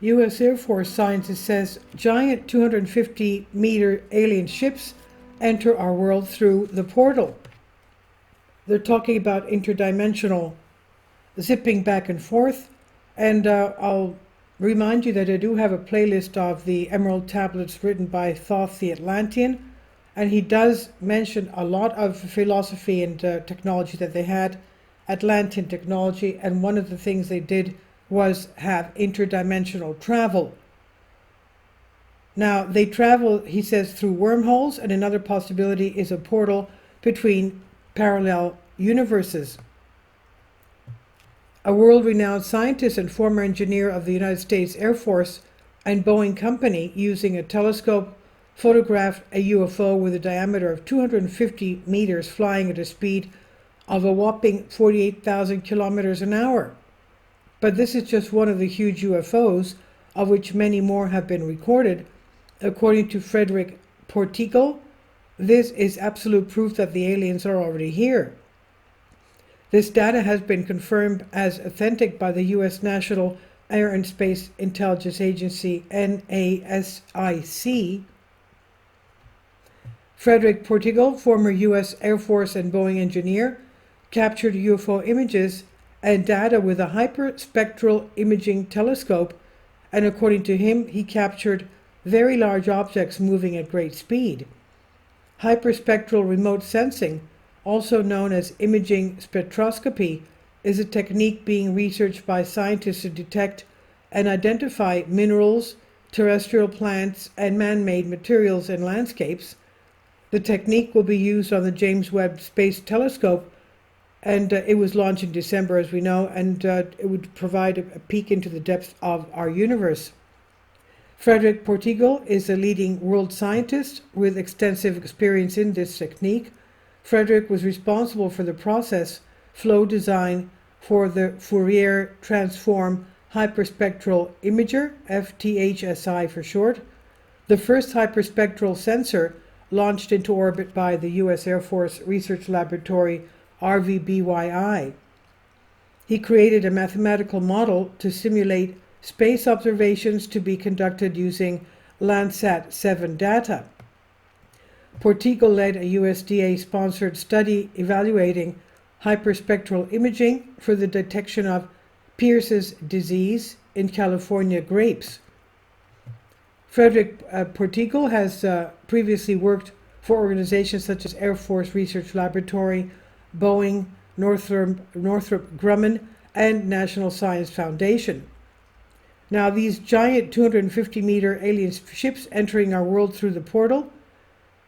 U.S. Air Force scientist says giant 250-meter alien ships enter our world through the portal. They're talking about interdimensional zipping back and forth. And I'll remind you that I do have a playlist of the Emerald tablets written by Thoth the Atlantean. And he does mention a lot of philosophy and technology that they had, Atlantean technology. And one of the things they did was have interdimensional travel. Now, they travel, he says, through wormholes, and another possibility is a portal between parallel universes. A world-renowned scientist and former engineer of the United States Air Force and Boeing Company, using a telescope, photographed a UFO with a diameter of 250 meters flying at a speed of a whopping 48,000 kilometers an hour. But this is just one of the huge UFOs, of which many more have been recorded. According to Frederick Portigal, this is absolute proof that the aliens are already here. This data has been confirmed as authentic by the U.S. National Air and Space Intelligence Agency, NASIC. Frederick Portigal, former U.S. Air Force and Boeing engineer, captured UFO images and data with a hyperspectral imaging telescope, and according to him, he captured very large objects moving at great speed. Hyperspectral remote sensing, also known as imaging spectroscopy, is a technique being researched by scientists to detect and identify minerals, terrestrial plants, and man-made materials in landscapes. The technique will be used on the James Webb Space Telescope, and it was launched in December, as we know, and it would provide a peek into the depths of our universe. Frederick Portigal is a leading world scientist with extensive experience in this technique. Frederick was responsible for the process flow design for the Fourier Transform Hyperspectral Imager, FTHSI for short, the first hyperspectral sensor launched into orbit by the U.S. Air Force Research Laboratory, RVBYI. He created a mathematical model to simulate space observations to be conducted using Landsat 7 data. Portigal led a USDA-sponsored study evaluating hyperspectral imaging for the detection of Pierce's disease in California grapes. Frederick Portigal has previously worked for organizations such as Air Force Research Laboratory, Boeing, Northrop Grumman, and National Science Foundation. Now, these giant 250-meter alien ships entering our world through the portal,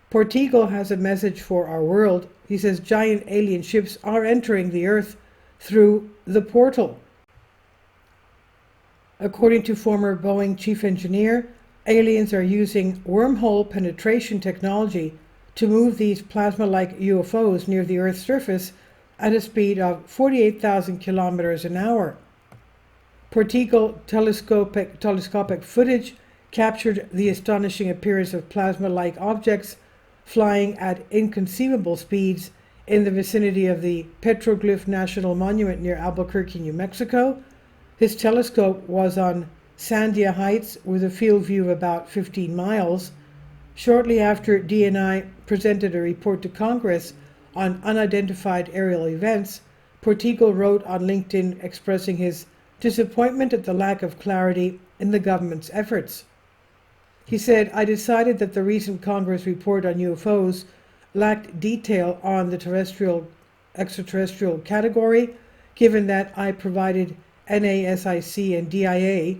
Portigal has a message for our world. He says giant alien ships are entering the Earth through the portal. According to former Boeing chief engineer, aliens are using wormhole penetration technology to move these plasma-like UFOs near the Earth's surface at a speed of 48,000 kilometers an hour. Portigal telescopic footage captured the astonishing appearance of plasma-like objects flying at inconceivable speeds in the vicinity of the Petroglyph National Monument near Albuquerque, New Mexico. His telescope was on Sandia Heights with a field view of about 15 miles. Shortly after DNI presented a report to Congress on unidentified aerial events, Portigal wrote on LinkedIn expressing his disappointment at the lack of clarity in the government's efforts. He said, "I decided that the recent Congress report on UFOs lacked detail on the extraterrestrial category, given that I provided NASIC and DIA.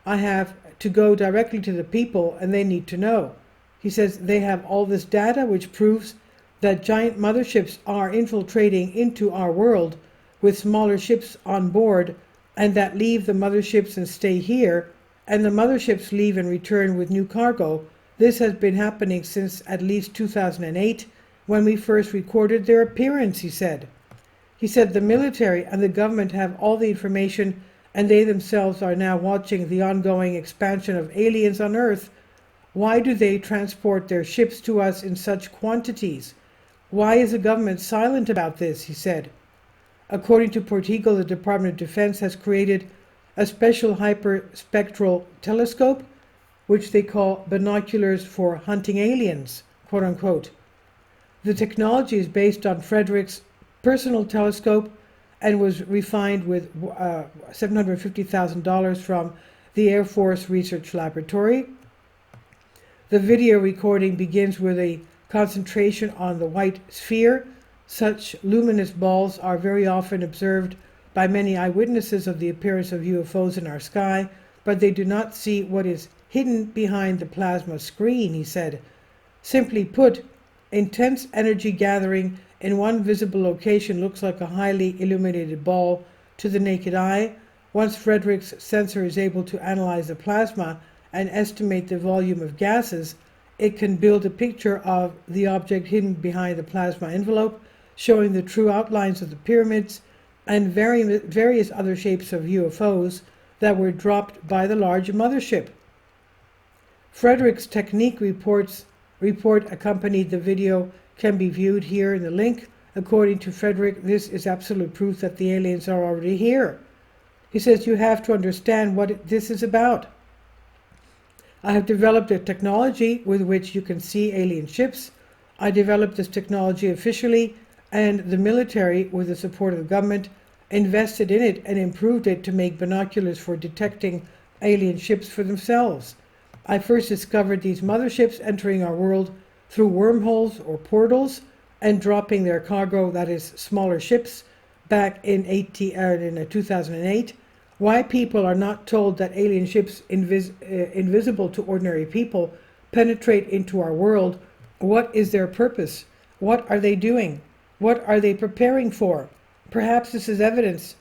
I have to go directly to the people and they need to know." He says they have all this data which proves that giant motherships are infiltrating into our world with smaller ships on board, and that leave the motherships and stay here, and the motherships leave and return with new cargo. This has been happening since at least 2008, when we first recorded their appearance, he said. He said the military and the government have all the information, and they themselves are now watching the ongoing expansion of aliens on Earth. Why do they transport their ships to us in such quantities? Why is the government silent about this, he said. According to Portigal, the Department of Defense has created a special hyperspectral telescope, which they call binoculars for hunting aliens, quote unquote. The technology is based on Frederick's personal telescope and was refined with $750,000 from the Air Force Research Laboratory. The video recording begins with a concentration on the white sphere. Such luminous balls are very often observed by many eyewitnesses of the appearance of UFOs in our sky, but they do not see what is hidden behind the plasma screen, he said. Simply put, intense energy gathering in one visible location looks like a highly illuminated ball to the naked eye. Once Frederick's sensor is able to analyze the plasma and estimate the volume of gases, it can build a picture of the object hidden behind the plasma envelope, showing the true outlines of the pyramids and various other shapes of UFOs that were dropped by the large mothership. Frederick's technique report accompanied the video can be viewed here in the link. According to Frederick, this is absolute proof that the aliens are already here. He says, you have to understand what this is about. I have developed a technology with which you can see alien ships. I developed this technology officially, and the military, with the support of the government, invested in it and improved it to make binoculars for detecting alien ships for themselves. I first discovered these motherships entering our world through wormholes or portals and dropping their cargo, that is, smaller ships, back in 2008. Why people are not told that alien ships invisible to ordinary people penetrate into our world? What is their purpose? What are they doing? What are they preparing for? Perhaps this is evidence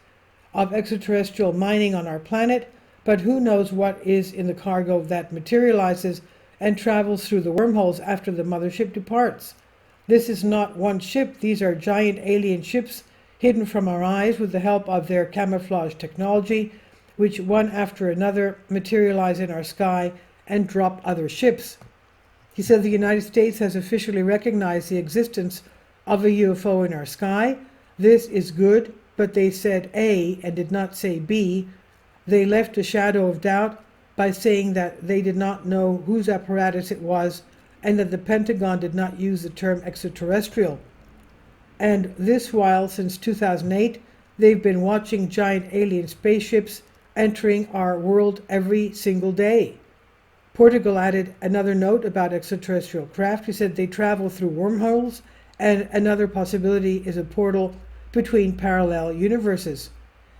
of extraterrestrial mining on our planet, but who knows what is in the cargo that materializes and travels through the wormholes after the mothership departs. This is not one ship. These are giant alien ships hidden from our eyes with the help of their camouflage technology, which one after another materialize in our sky and drop other ships. He said the United States has officially recognized the existence of a UFO in our sky. This is good, but they said A and did not say B. They left a shadow of doubt by saying that they did not know whose apparatus it was and that the Pentagon did not use the term extraterrestrial. And this while, since 2008, they've been watching giant alien spaceships entering our world every single day. Portugal added another note about extraterrestrial craft. He said they travel through wormholes, and another possibility is a portal between parallel universes.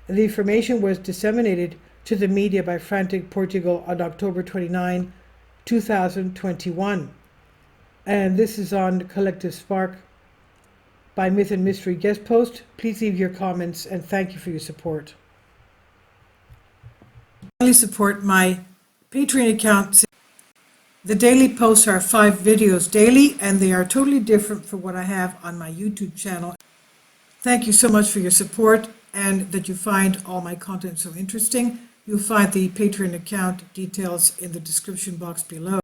The information was disseminated to the media by Frantic Portugal on October 29, 2021. And this is on Collective Spark by Myth and Mystery guest post. Please leave your comments and thank you for your support. Finally, support my Patreon account. The daily posts are 5 videos daily, and they are totally different from what I have on my YouTube channel. Thank you so much for your support and that you find all my content so interesting. You'll find the Patreon account details in the description box below.